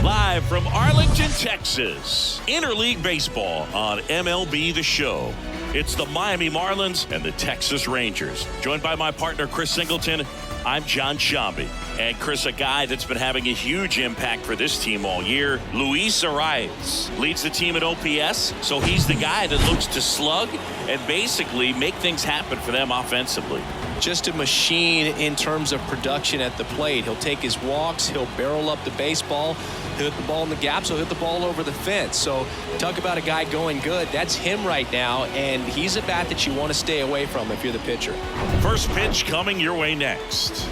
Live from Arlington, Texas, Interleague Baseball on MLB The Show. It's the Miami Marlins and the Texas Rangers. Joined by my partner, Chris Singleton, I'm John Shambi. And Chris, a guy that's been having a huge impact for this team all year, Luis Arraez, leads the team at OPS, so he's the guy that looks to slug and basically make things happen for them offensively. Just a machine in terms of production at the plate. He'll take his walks, he'll barrel up the baseball, he'll hit the ball in the gaps, he'll hit the ball over the fence. So talk about a guy going good. That's him right now, and he's a bat that you want to stay away from if you're the pitcher. First pitch coming your way next.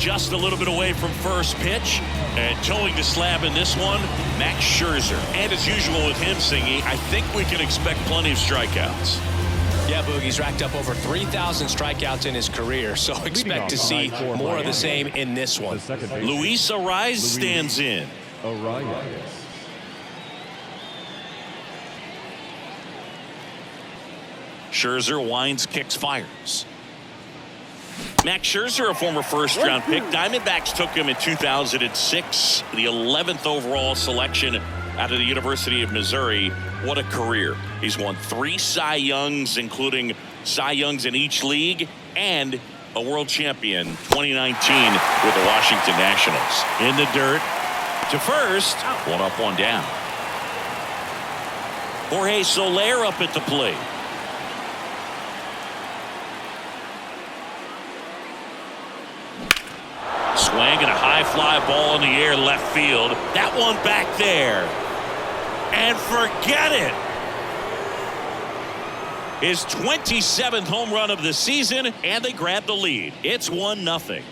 Just a little bit away from first pitch, and towing the slab in this one, Max Scherzer. And as usual with him, Singy, I think we can expect plenty of strikeouts. Yeah, Boogie's racked up over 3,000 strikeouts in his career, so expect to see more of the same in this one. Luis Arraez stands in. Scherzer winds, kicks, fires. Max Scherzer, a former first-round pick. Diamondbacks took him in 2006, the 11th overall selection out of the University of Missouri. What a career. He's won 3 Cy Youngs, including Cy Youngs in each league, and a world champion 2019 with the Washington Nationals. In the dirt to first. One up, one down. Jorge Soler up at the plate. Swing and a high fly ball in the air left field. That one back there. And forget it. His 27th home run of the season, and they grab the lead. It's 1-0.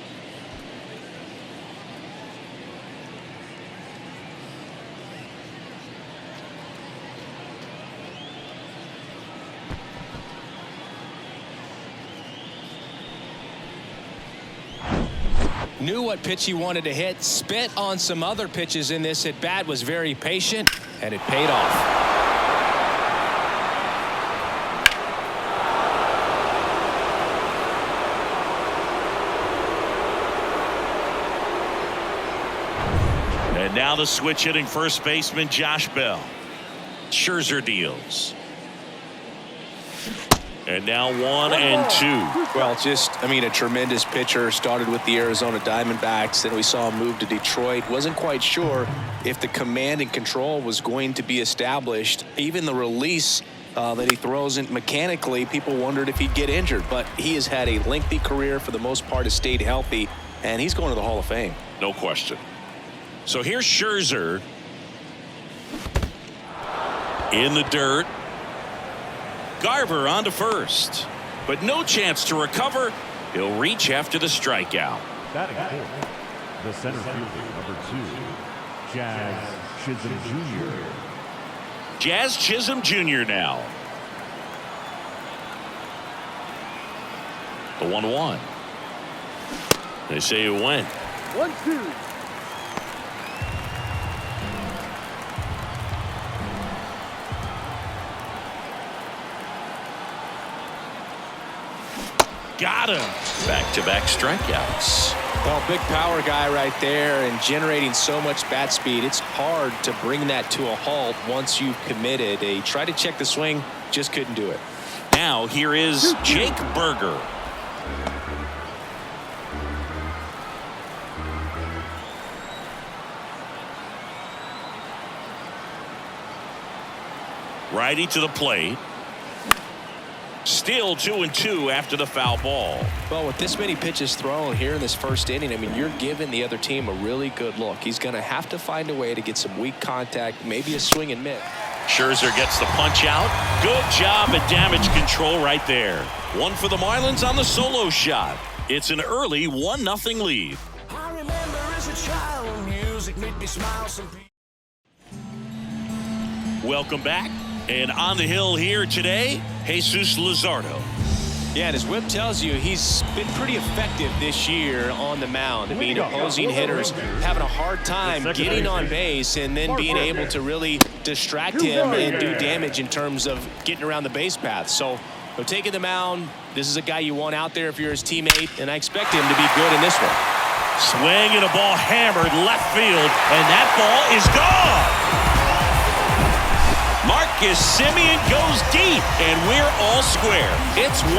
Knew what pitch he wanted to hit, spit on some other pitches in this at bat, was very patient, and it paid off. And now the switch hitting first baseman Josh Bell. Scherzer deals. And now 1-2. Well, a tremendous pitcher. Started with the Arizona Diamondbacks. Then we saw him move to Detroit. Wasn't quite sure if the command and control was going to be established. Even the release that he throws in mechanically, people wondered if he'd get injured. But he has had a lengthy career. For the most part, has stayed healthy. And he's going to the Hall of Fame. No question. So here's Scherzer. In the dirt. Garver on to first, but no chance to recover. He'll reach after the strikeout. Batting fourth, the center fielder, number 2, Jazz Chisholm Jr. Jazz Chisholm Jr. now. The 1-1. They say it went. 1-2. Got him. Back-to-back strikeouts. Well, big power guy right there and generating so much bat speed. It's hard to bring that to a halt once you've committed. They tried to check the swing, just couldn't do it. Now here is Jake Berger. Righty to the plate. Still 2-2 after the foul ball. Well, with this many pitches thrown here in this first inning, you're giving the other team a really good look. He's going to have to find a way to get some weak contact, maybe a swing and miss. Scherzer gets the punch out. Good job at damage control right there. One for the Marlins on the solo shot. It's an early 1-0 lead. I remember as a child, music made me smile. Welcome back. And on the hill here today, Jesus Luzardo. Yeah, and his whip tells you he's been pretty effective this year on the mound. I mean, opposing hitters having a hard time getting on base and then being able to really distract him and do damage in terms of getting around the base path. So, taking the mound, this is a guy you want out there if you're his teammate, and I expect him to be good in this one. Swing and a ball hammered left field, and that ball is gone. Marcus Semien goes deep, and we're all square. It's 1-1.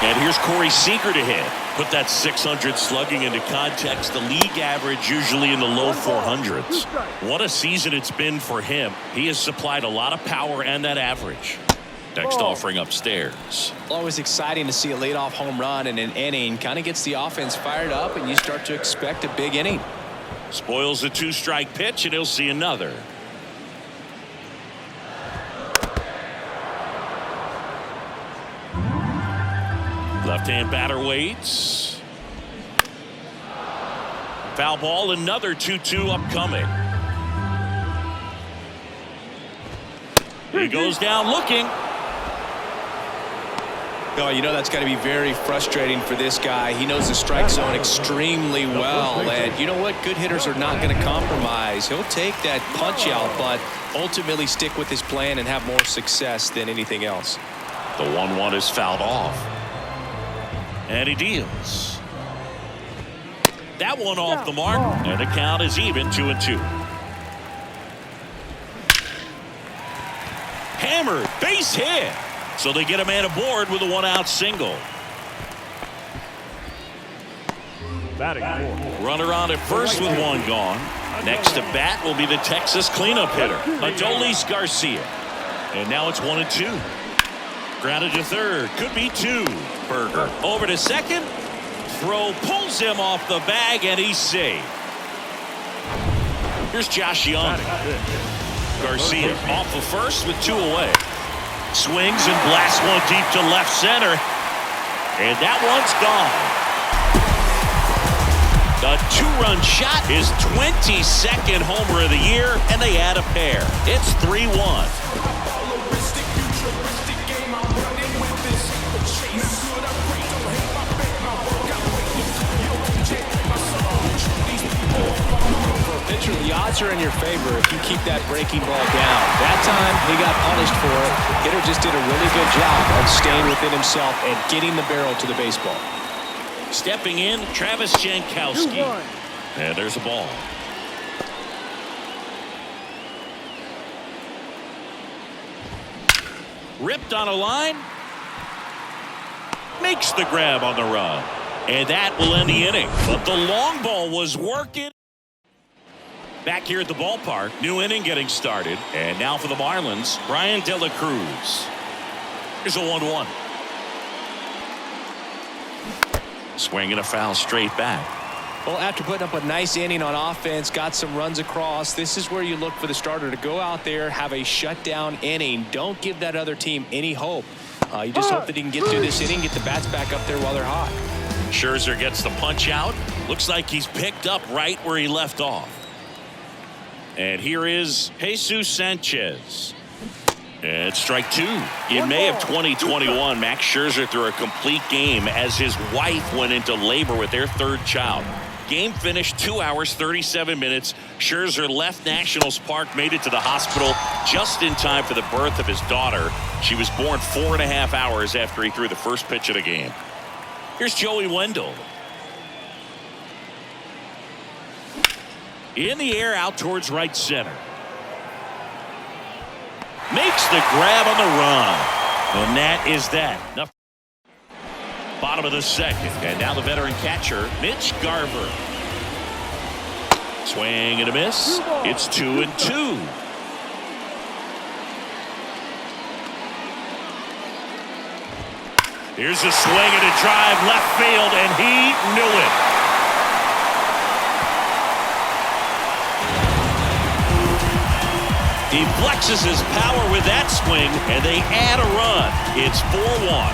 And here's Corey Seager to hit. Put that 600 slugging into context. The league average usually in the low 400s. What a season it's been for him. He has supplied a lot of power and that average. Next offering upstairs. Always exciting to see a leadoff home run in an inning. Kind of gets the offense fired up, and you start to expect a big inning. Spoils a 2-strike pitch, and he'll see another. Left-hand batter waits. Foul ball, another 2-2 upcoming. He goes down looking. Oh, you know that's got to be very frustrating for this guy. He knows the strike zone extremely well, and you know what? Good hitters are not going to compromise. He'll take that punch out, but ultimately stick with his plan and have more success than anything else. The 1-1 is fouled off. And he deals. That one off the mark, and the count is even 2-2. Hammered, base hit. So they get a man aboard with a 1-out single. Batting fourth. Runner on at first with one gone. Next to bat will be the Texas cleanup hitter, Adolis Garcia. And now it's 1-2. Grounded to third, could be 2. Berger over to second. Throw pulls him off the bag, and he's safe. Here's Josh Young. Garcia off the first with 2 away. Swings and blasts one deep to left center. And that one's gone. The 2-run shot, his 22nd homer of the year, and they add a pair. It's 3-1. Pitcher, the odds are in your favor if you keep that breaking ball down. That time he got punished for it. Hitter just did a really good job of staying within himself and getting the barrel to the baseball. Stepping in, Travis Jankowski. And there's a ball. Ripped on a line. Makes the grab on the run. And that will end the inning. But the long ball was working. Back here at the ballpark, new inning getting started. And now for the Marlins, Brian De La Cruz. Here's a 1-1. Swing and a foul straight back. Well, after putting up a nice inning on offense, got some runs across, this is where you look for the starter to go out there, have a shutdown inning. Don't give that other team any hope. You just hope that he can get through this inning, get the bats back up there while they're hot. Scherzer gets the punch out. Looks like he's picked up right where he left off. And here is Jesus Sanchez. And strike 2. In May of 2021, Max Scherzer threw a complete game as his wife went into labor with their 3rd child. Game finished 2 hours, 37 minutes. Scherzer left Nationals Park, made it to the hospital just in time for the birth of his daughter. She was born 4.5 hours after he threw the first pitch of the game. Here's Joey Wendell. In the air out towards right center. Makes the grab on the run. And that is that. Bottom of the second. And now the veteran catcher, Mitch Garver. Swing and a miss. It's 2-2. Here's a swing and a drive left field, and he knew it. He flexes his power with that swing, and they add a run. It's 4-1.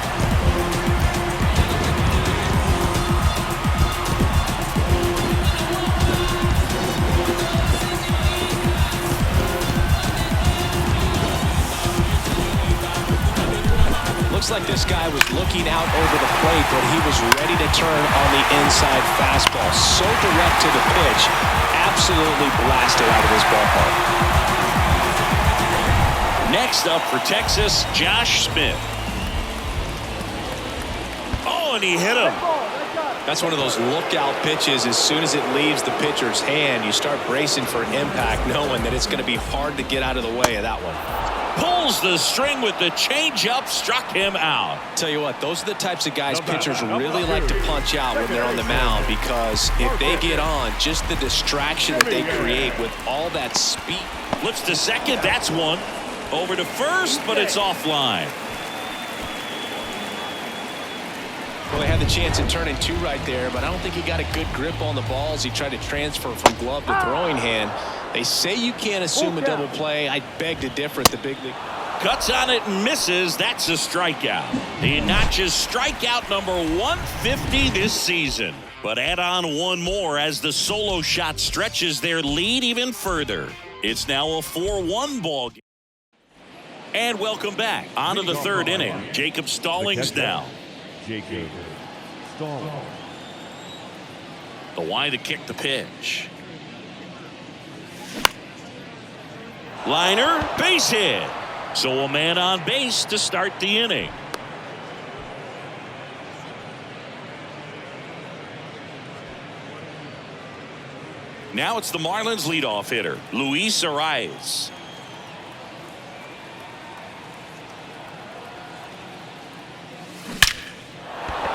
like this guy was looking out over the plate, but he was ready to turn on the inside fastball. So direct to the pitch. Absolutely blasted out of this ballpark. Next up for Texas, Josh Smith. Oh, and he hit him. That's one of those lookout pitches. As soon as it leaves the pitcher's hand, you start bracing for impact, knowing that it's going to be hard to get out of the way of that one. Pulls the string with the changeup, struck him out. Tell you what, those are the types of guys pitchers really like to punch out when they're on the mound, because if they get on, just the distraction that they create with all that speed. Flips to second, that's one. Over to first, but it's offline. Well, they had the chance in turning two right there, but I don't think he got a good grip on the ball as he tried to transfer from glove to throwing hand. They say you can't assume a double play. I beg to differ at the big league. Cuts on it and misses. That's a strikeout. He notches strikeout number 150 this season. But add on one more as the solo shot stretches their lead even further. It's now a 4-1 ball game. And welcome back. On to the third inning. Jacob Stallings now. Jacob Stallings. The wide to kick the pitch. Liner, base hit. So a man on base to start the inning. Now it's the Marlins leadoff hitter, Luis Arias.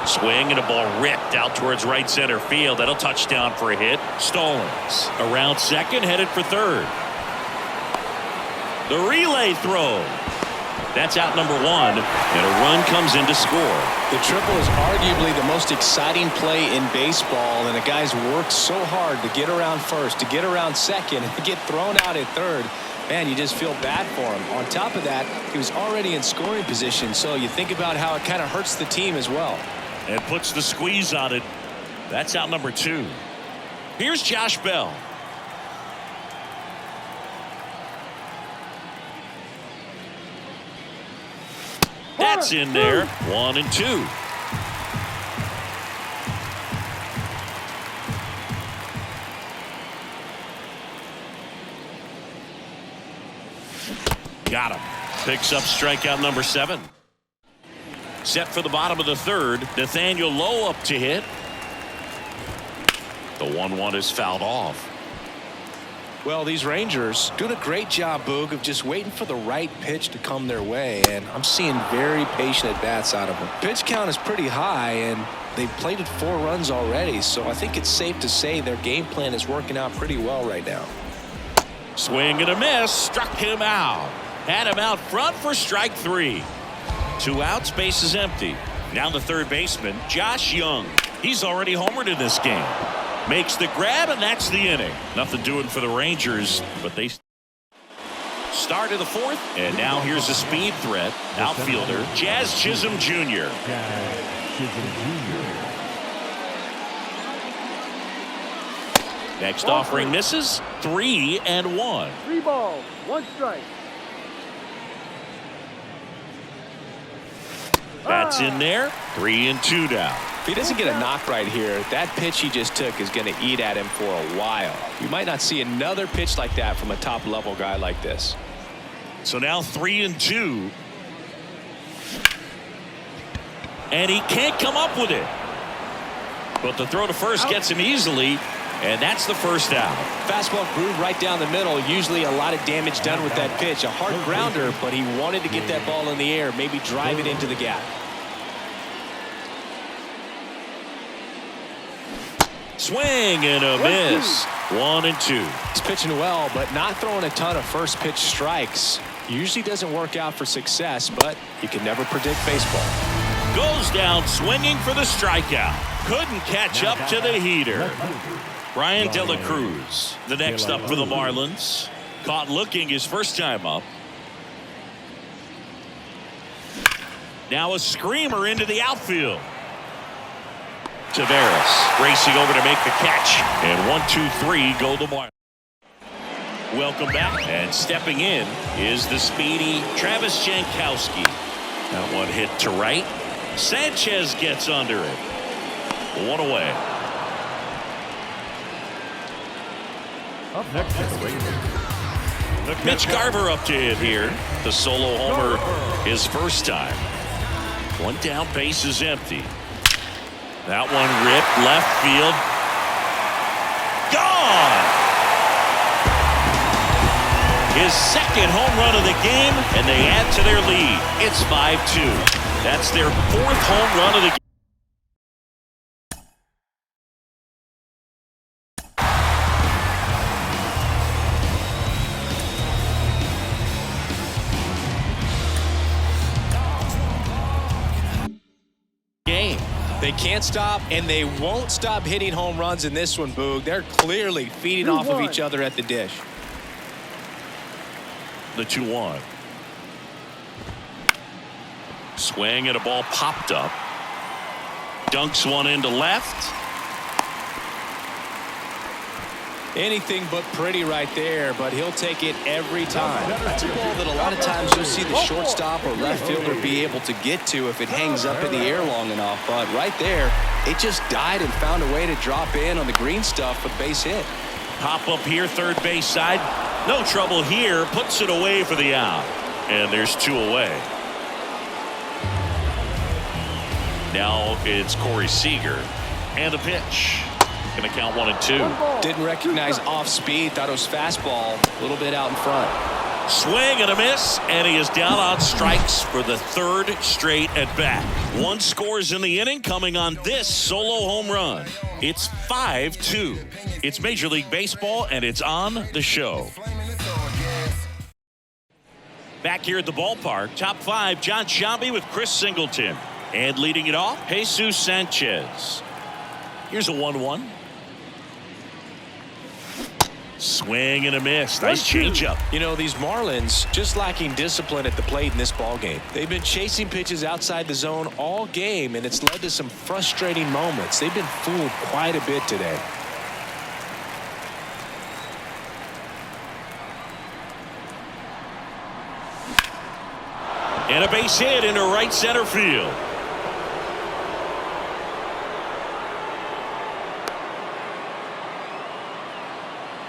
Swing and a ball ripped out towards right center field. That'll touchdown for a hit. Stallings around second, headed for third. The relay throw. That's out number one, and a run comes in to score. The triple is arguably the most exciting play in baseball, and the guys worked so hard to get around first, to get around second, and to get thrown out at third. Man, you just feel bad for him. On top of that, he was already in scoring position, so you think about how it kind of hurts the team as well. And puts the squeeze on it. That's out number two. Here's Josh Bell. That's in there. 1-2. Got him. Picks up strikeout number 7. Set for the bottom of the third. Nathaniel Lowe up to hit. The 1-1 is fouled off. Well, these Rangers doing a great job, Boog, of just waiting for the right pitch to come their way, and I'm seeing very patient at-bats out of them. Pitch count is pretty high, and they've plated 4 runs already, so I think it's safe to say their game plan is working out pretty well right now. Swing and a miss. Struck him out. Had him out front for strike 3. 2 outs, base is empty. Now the third baseman, Josh Young. He's already homered in this game. Makes the grab, and that's the inning. Nothing doing for the Rangers, but they start in the fourth. And now here's a speed threat. Outfielder, Jazz Chisholm Jr. Next offering misses. 3-1. 3 balls, 1 strike. That's in there. 3-2 now. If he doesn't get a knock right here, that pitch he just took is going to eat at him for a while. You might not see another pitch like that from a top-level guy like this. So now 3-2. And he can't come up with it. But the throw to first gets him easily, and that's the first out. Fastball groove right down the middle. Usually a lot of damage done with that pitch. A hard grounder, but he wanted to get that ball in the air, maybe drive it into the gap. Swing and a miss. 1-2. He's pitching well, but not throwing a ton of first pitch strikes. Usually doesn't work out for success, but you can never predict baseball. Goes down swinging for the strikeout. Couldn't catch up to the heater. Brian De La Cruz, the next up for the Marlins. Caught looking his first time up. Now a screamer into the outfield. Taveras racing over to make the catch. And 1-2-3 go the Marlins. Welcome back. And stepping in is the speedy Travis Jankowski. That one hit to right. Sanchez gets under it. One away. Up next is the Rays. Mitch Garver up to hit here. The solo homer his first time. One down, base is empty. That one ripped left field. Gone! His second home run of the game, and they add to their lead. It's 5-2. That's their fourth home run of the game. They can't stop, and they won't stop hitting home runs in this one, Boog. They're clearly feeding off of each other at the dish. The 2-1. Swing and a ball popped up. Dunks one into left. Anything but pretty right there, but he'll take it every time. That's a ball that a lot of times you'll see the shortstop or left fielder be able to get to if it hangs up in the air long enough. But right there, it just died and found a way to drop in on the green stuff with base hit. Pop up here, third base side. No trouble here. Puts it away for the out. And there's 2 away. Now it's Corey Seager. And a pitch. Going to count 1-2. Didn't recognize off speed. Thought it was fastball. A little bit out in front. Swing and a miss. And he is down on strikes for the third straight at bat. 1 scores in the inning coming on this solo home run. It's 5-2. It's Major League Baseball, and it's on the show. Back here at the ballpark, top 5, John Sciambi with Chris Singleton. And leading it off, Jesus Sanchez. Here's a 1-1. Swing and a miss. Nice changeup. You know, these Marlins just lacking discipline at the plate in this ball game. They've been chasing pitches outside the zone all game, and it's led to some frustrating moments. They've been fooled quite a bit today. And a base hit into right center field.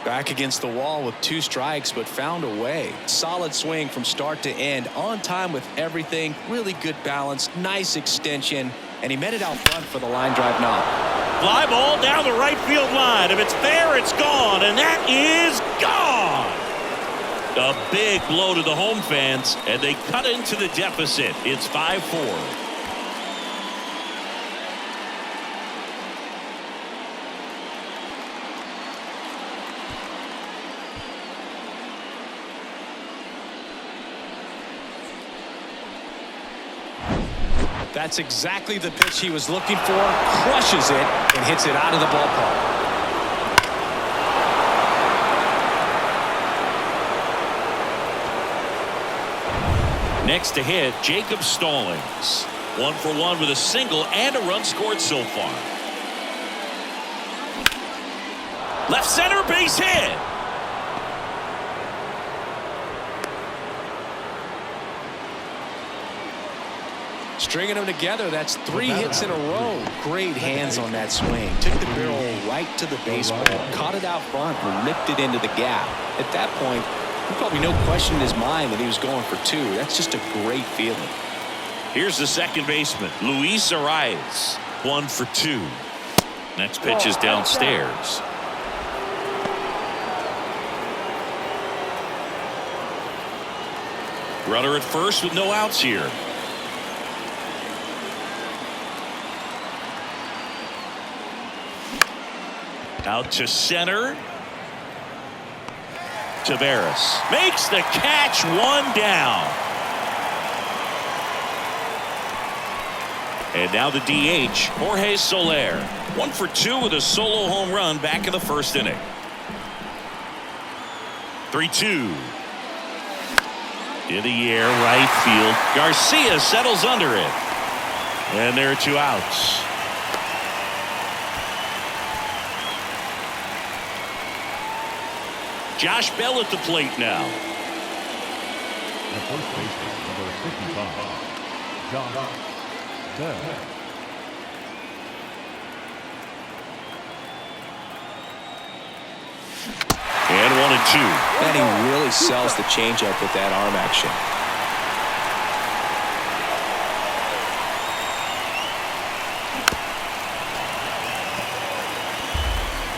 Back against the wall with 2 strikes, but found a way. Solid swing from start to end. On time with everything. Really good balance. Nice extension. And he met it out front for the line drive knock. Fly ball down the right field line. If it's fair, it's gone. And that is gone. A big blow to the home fans. And they cut into the deficit. It's 5-4. That's exactly the pitch he was looking for. Crushes it and hits it out of the ballpark. Next to hit, Jacob Stallings. 1 for 1 with a single and a run scored so far. Left center base hit. Stringing them together, that's 3 hits in a row. Great hands on that swing. Took the barrel right to the baseball, caught it out front, and ripped it into the gap. At that point, there's probably no question in his mind that he was going for 2. That's just a great feeling. Here's the second baseman, Luis Arias. 1 for 2. Next pitch is downstairs. Runner at first with no outs here. Out to center. Taveras makes the catch, 1 down. And now the DH, Jorge Soler. 1 for 2 with a solo home run back in the first inning. 3-2. In the air, right field. Garcia settles under it. And there are 2 outs. Josh Bell at the plate now. The first baseman, number 55, Josh Bell. And 1-2. And he really sells the changeup with that arm action.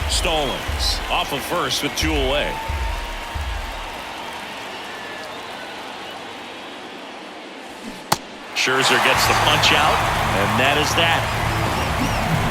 Stallings off of first with 2 away. Scherzer gets the punch out, and that is that.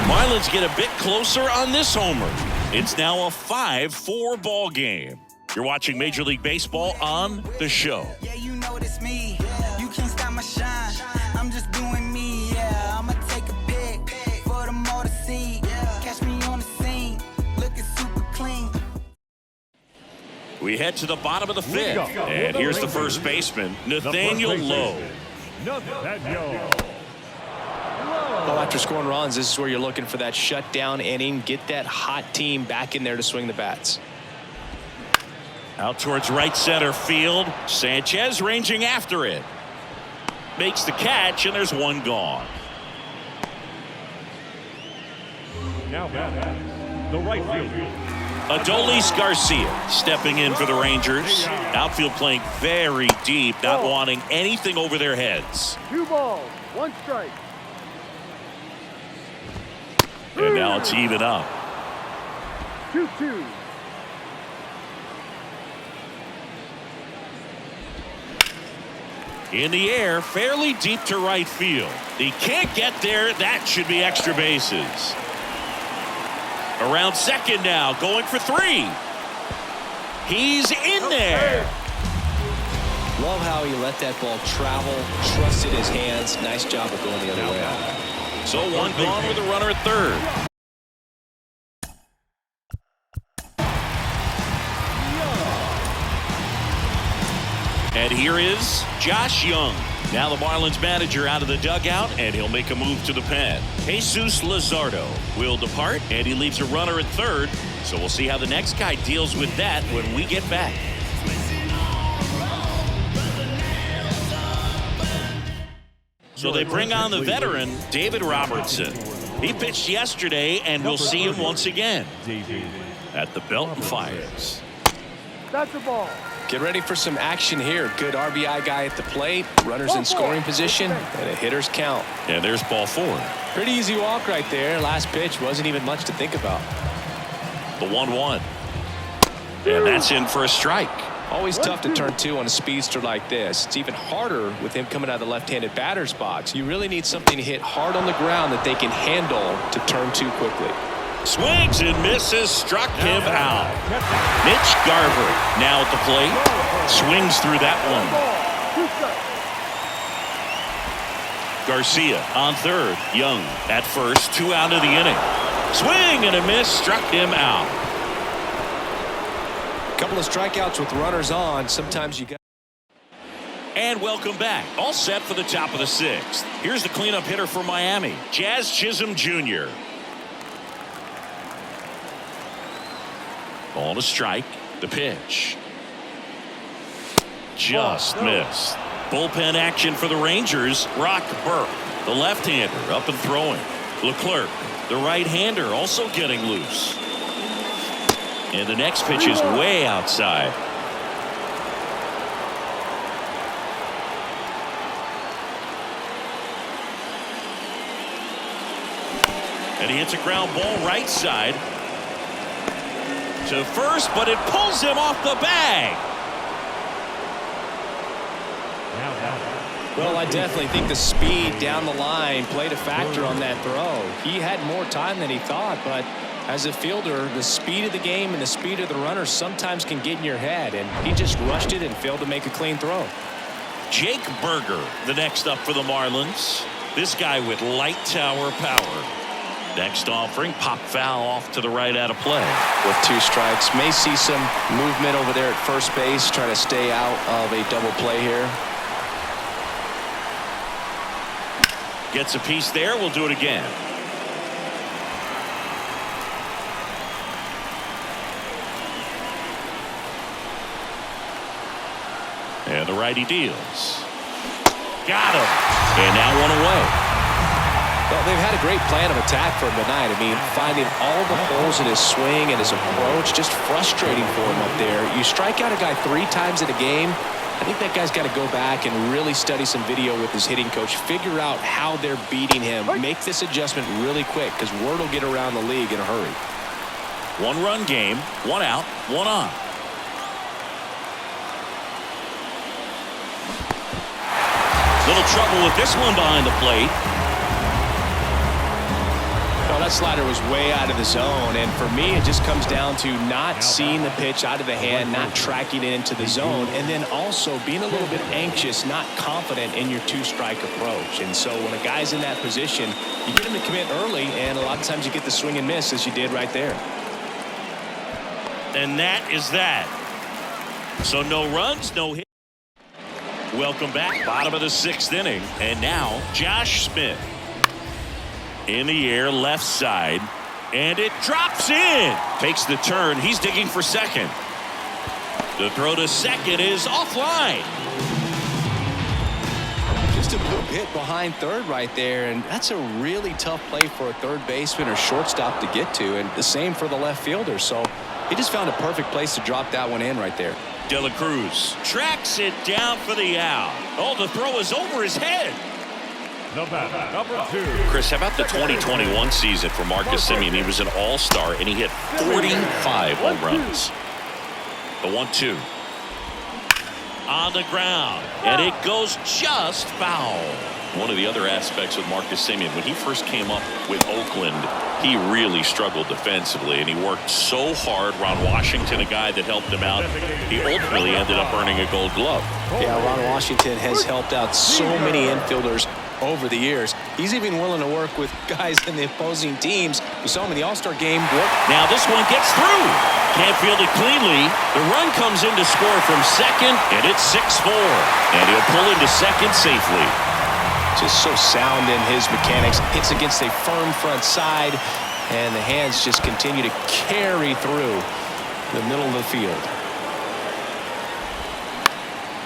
Marlins get a bit closer on this homer. It's now a 5-4 ball game. You're watching Major League Baseball on The Show. Yeah, you know it's me. You can't stop my shine. I'm just doing me. Yeah, I'ma take a pic for them all to see. Catch me on the scene, looking super clean. We head to the bottom of the 5th, and here's the first baseman, Nathaniel Lowe. Well, after scoring runs, this is where you're looking for that shutdown inning. Get that hot team back in there to swing the bats. Out towards right center field. Sanchez ranging after it. Makes the catch, and there's one gone. Now batting, the right fielder. Adolis Garcia stepping in for the Rangers. Outfield playing very deep, not wanting anything over their heads. 2 balls, 1 strike. And now it's even up. 2-2. In the air, fairly deep to right field. He can't get there. That should be extra bases. Around second now, going for 3. He's in there. Love how he let that ball travel, trusted his hands. Nice job of going the other way. So 1 gone with a runner at third. And here is Josh Young. Now the Marlins manager out of the dugout, and he'll make a move to the pen. Jesus Luzardo will depart, and he leaves a runner at third. So we'll see how the next guy deals with that when we get back. So they bring on the veteran, David Robertson. He pitched yesterday, and we'll see him once again at the Belton Fires. That's the ball. Get ready for some action here. Good RBI guy at the plate, runners in scoring position, and a hitter's count. And there's ball 4. Pretty easy walk right there. Last pitch wasn't even much to think about. The 1-1. And that's in for a strike. Always tough to turn 2 on a speedster like this. It's even harder with him coming out of the left-handed batter's box. You really need something to hit hard on the ground that they can handle to turn 2 quickly. Swings and misses, struck him out. Mitch Garver now at the plate. Swings through that one. 2 strikes. Garcia on third. Young at first. 2 out of the inning. Swing and a miss, struck him out. Couple of strikeouts with runners on. Sometimes you got. And welcome back. All set for the top of the 6th. Here's the cleanup hitter for Miami, Jazz Chisholm Jr. Ball to strike. The pitch. Just missed. Bullpen action for the Rangers. Rock Burke, the left-hander, up and throwing. Leclerc, the right-hander, also getting loose. And the next pitch is way outside. And he hits a ground ball right side to first, but it pulls him off the bag. Well, I definitely think the speed down the line played a factor on that throw. He had more time than he thought, but as a fielder, the speed of the game and the speed of the runner sometimes can get in your head, and he just rushed it and failed to make a clean throw. Jake Berger, the next up for the Marlins. This guy with light tower power. Next offering, pop foul off to the right out of play. With 2 strikes, may see some movement over there at first base, trying to stay out of a double play here. Gets a piece there. We'll do it again. And the righty deals. Got him. And now one away. Well, they've had a great plan of attack for him tonight. I mean, finding all the holes in his swing and his approach, just frustrating for him up there. You strike out a guy 3 times in a game, I think that guy's got to go back and really study some video with his hitting coach, figure out how they're beating him, make this adjustment really quick, because word will get around the league in a hurry. 1-run game, 1 out, 1 on. Little trouble with this one behind the plate. Well, that slider was way out of the zone, and for me, it just comes down to not seeing the pitch out of the hand, not tracking it into the zone, and then also being a little bit anxious, not confident in your 2-strike approach. And so when a guy's in that position, you get him to commit early, and a lot of times you get the swing and miss, as you did right there. And that is that. So no runs, no hit. Welcome back, bottom of the 6th inning, and now Josh Smith. In the air, left side, and it drops in. Takes the turn. He's digging for second. The throw to second is offline. Just a little hit behind third right there, and that's a really tough play for a third baseman or shortstop to get to, and the same for the left fielder. So he just found a perfect place to drop that one in right there. De La Cruz tracks it down for the out. Oh, the throw is over his head. The batter, number 2. Chris, how about the 2021 season for Marcus Semien? He was an all-star, and he hit 45 home runs. The 1-2. On the ground, and it goes just foul. One of the other aspects with Marcus Semien, when he first came up with Oakland, he really struggled defensively, and he worked so hard. Ron Washington, a guy that helped him out, he ultimately ended up earning a Gold Glove. Yeah, Ron Washington has helped out so many infielders over the years. He's even willing to work with guys in the opposing teams. We saw him in the All-Star game. Now this one gets through. Can't field it cleanly. The run comes in to score from second, and it's 6-4. And he'll pull into second safely. Just so sound in his mechanics. Hits against a firm front side, and the hands just continue to carry through the middle of the field.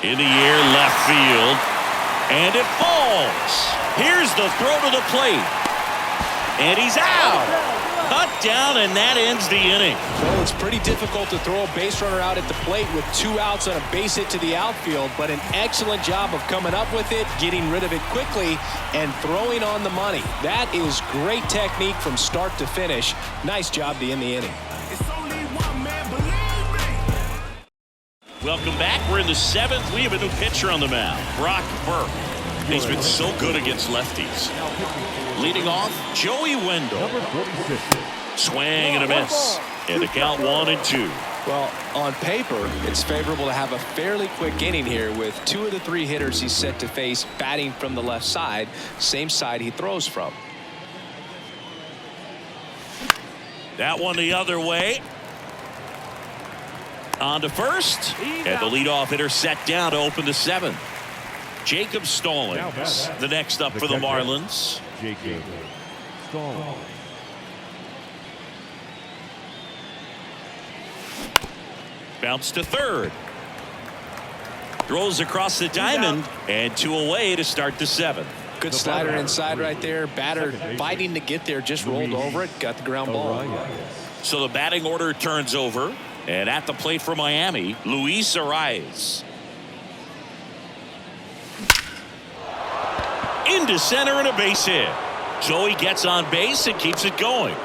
In the air, left field, and it falls. Here's the throw to the plate, and he's out. Cut down, and that ends the inning. Well, it's pretty difficult to throw a base runner out at the plate with 2 outs on a base hit to the outfield, but an excellent job of coming up with it, getting rid of it quickly, and throwing on the money. That is great technique from start to finish. Nice job to end the inning. Welcome back. We're in the 7th. We have a new pitcher on the mound, Brock Burke. He's been so good against lefties. Leading off, Joey Wendell. Number 46. Swing and a miss. And the count 1-2. Well, on paper, it's favorable to have a fairly quick inning here with 2 of the 3 hitters he's set to face batting from the left side, same side he throws from. That one the other way. On to first. And the leadoff hitter set down to open the 7th. Jacob Stallings, the next up for the Marlins. Jacob Stallings. Bounce to third. Throws across the diamond, and 2 away to start the 7th. Good slider inside right there. Batter fighting to get there, just rolled over it, got the ground ball. So the batting order turns over, and at the plate for Miami, Luis Arias. Into center and a base hit. Joey gets on base and keeps it going.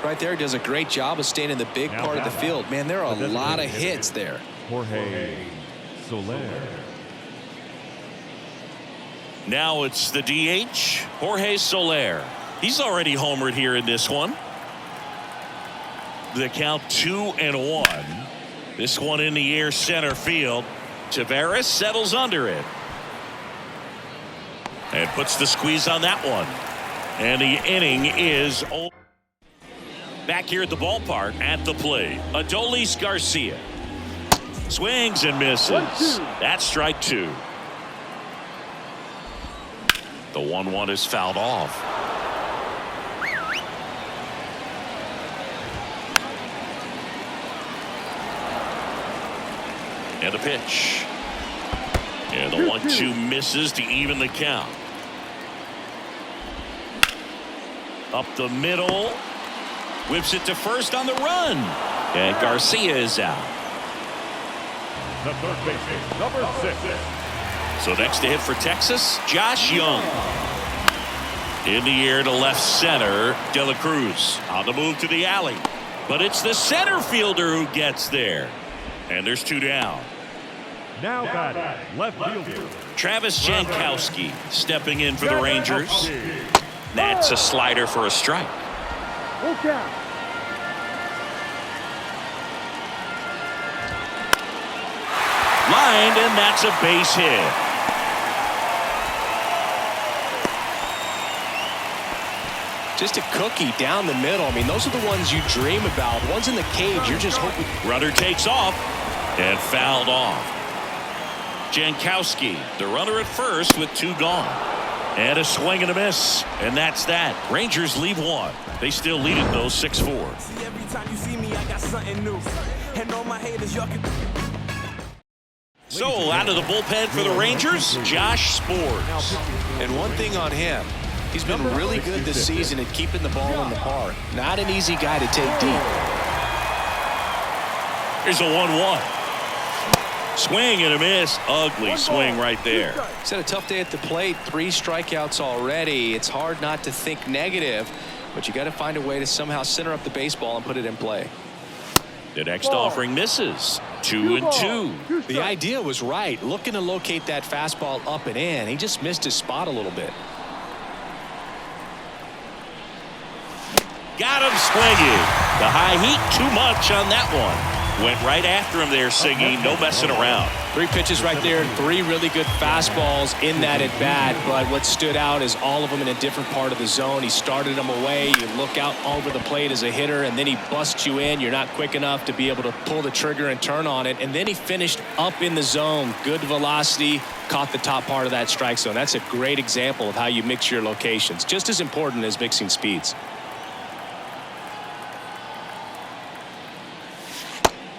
Right there, does a great job of staying in the big part of the field. Man, there are a lot of hits there. Jorge Soler. Now it's the DH, Jorge Soler. He's already homered here in this one. The count 2-1. This one in the air, center field. Tavares settles under it. And puts the squeeze on that one. And the inning is over. Back here at the ballpark at the plate, Adolis Garcia. Swings and misses. That's strike 2. The 1-1 is fouled off. And the pitch. And And the 1-2 misses to even the count. Up the middle. Whips it to first on the run. And Garcia is out. The third baseman, number 6. So next to hit for Texas, Josh Young. In the air to left center, De La Cruz on the move to the alley. But it's the center fielder who gets there. And there's 2 down. Now batting, left fielder. Travis Jankowski stepping in for the Rangers. That's a slider for a strike. Full count. Lined, and that's a base hit. Just a cookie down the middle. I mean, those are the ones you dream about. Ones in the cage, you're just hoping. Runner takes off and fouled off. Jankowski, the runner at first with 2 gone. And a swing and a miss. And that's that. Rangers leave 1. They still lead it though, 6-4. See, every time you see me, I got something new. And all my haters, y'all can. So out of the bullpen for the Rangers, Josh Sports. And one thing on him, he's been really good this season at keeping the ball in the park. Not an easy guy to take deep. Here's a 1-1. Swing and a miss. Ugly swing right there. He's had a tough day at the plate. 3 strikeouts already. It's hard not to think negative, but you got to find a way to somehow center up the baseball and put it in play. The next offering misses. 2-2. The idea was right. Looking to locate that fastball up and in. He just missed his spot a little bit. Got him swinging. The high heat, too much on that one. Went right after him there, singing. No messing around. 3 pitches right there. 3 really good fastballs in that at bat. But what stood out is all of them in a different part of the zone. He started them away. You look out over the plate as a hitter, and then he busts you in. You're not quick enough to be able to pull the trigger and turn on it. And then he finished up in the zone. Good velocity. Caught the top part of that strike zone. That's a great example of how you mix your locations. Just as important as mixing speeds.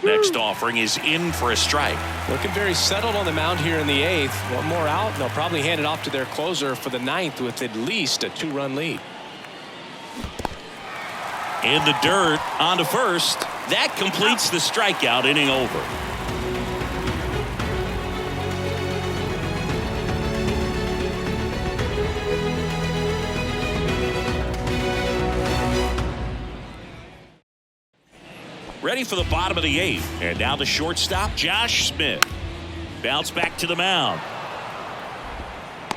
Next offering is in for a strike. Looking very settled on the mound here in the 8th. One more out, and they'll probably hand it off to their closer for the 9th with at least a 2-run lead. In the dirt, on to first. That completes the strikeout, inning over. Ready for the bottom of the 8th. And now the shortstop, Josh Smith. Bounce back to the mound.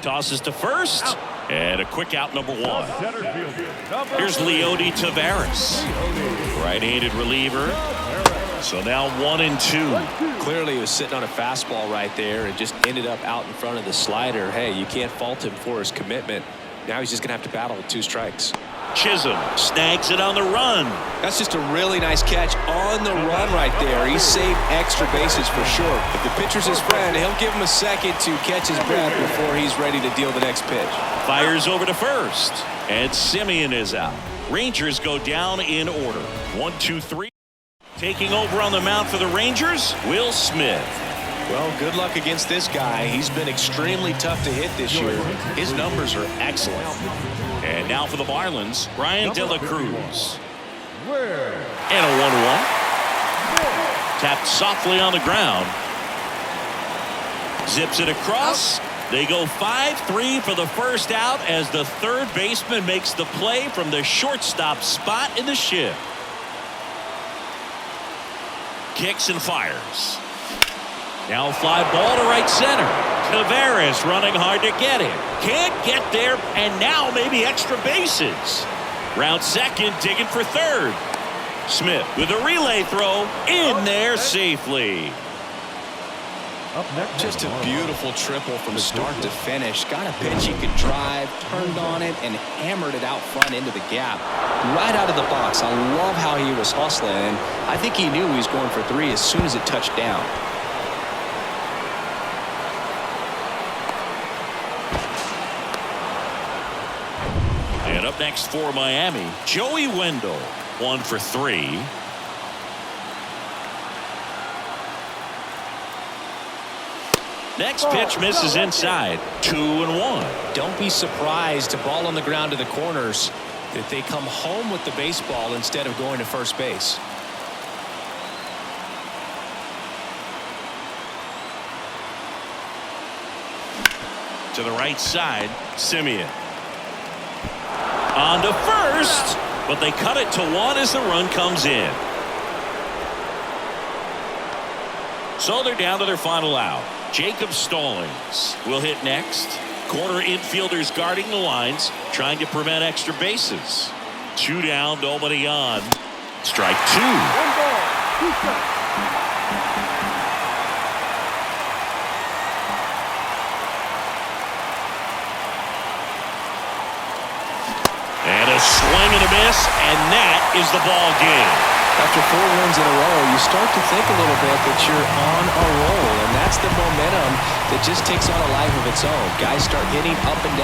Tosses to first. And a quick out, number 1. Here's Leody Taveras. Right-handed reliever. So now 1-2. Clearly he was sitting on a fastball right there and just ended up out in front of the slider. Hey, you can't fault him for his commitment. Now he's just going to have to battle with 2 strikes. Chisholm snags it on the run. That's just a really nice catch on the run right there. He saved extra bases for sure. If the pitcher's his friend, he'll give him a second to catch his breath before he's ready to deal the next pitch. Fires over to first. And Simeon is out. Rangers go down in order. 1, 2, 3. Taking over on the mound for the Rangers, Will Smith. Well, good luck against this guy. He's been extremely tough to hit this year. His numbers are excellent. And now for the Marlins, Brian De La Cruz. And a 1-1. Tapped softly on the ground. Zips it across. They go 5-3 for the first out as the third baseman makes the play from the shortstop spot in the shift. Kicks and fires. Now a fly ball to right center. Taveras running hard to get it. Can't get there, and now maybe extra bases. Round second, digging for third. Smith with a relay throw in there safely. Just a beautiful triple from start to finish. Got a pitch he could drive, turned on it, and hammered it out front into the gap. Right out of the box. I love how he was hustling, and I think he knew he was going for 3 as soon as it touched down. And up next for Miami, Joey Wendell, 1 for 3. Next pitch misses inside. 2-1. Don't be surprised to ball on the ground to the corners if they come home with the baseball instead of going to first base. To the right side, Simeon. On to first, but they cut it to 1 as the run comes in. So they're down to their final out. Jacob Stallings will hit next. Corner infielders guarding the lines, trying to prevent extra bases. 2 down, nobody on. Strike 2. 1 ball, 2 strikes. And a swing and a miss, and that is the ball game. After 4 wins in a row, you start to think a little bit that you're on a roll, and that's the momentum that just takes on a life of its own. Guys start hitting up and down.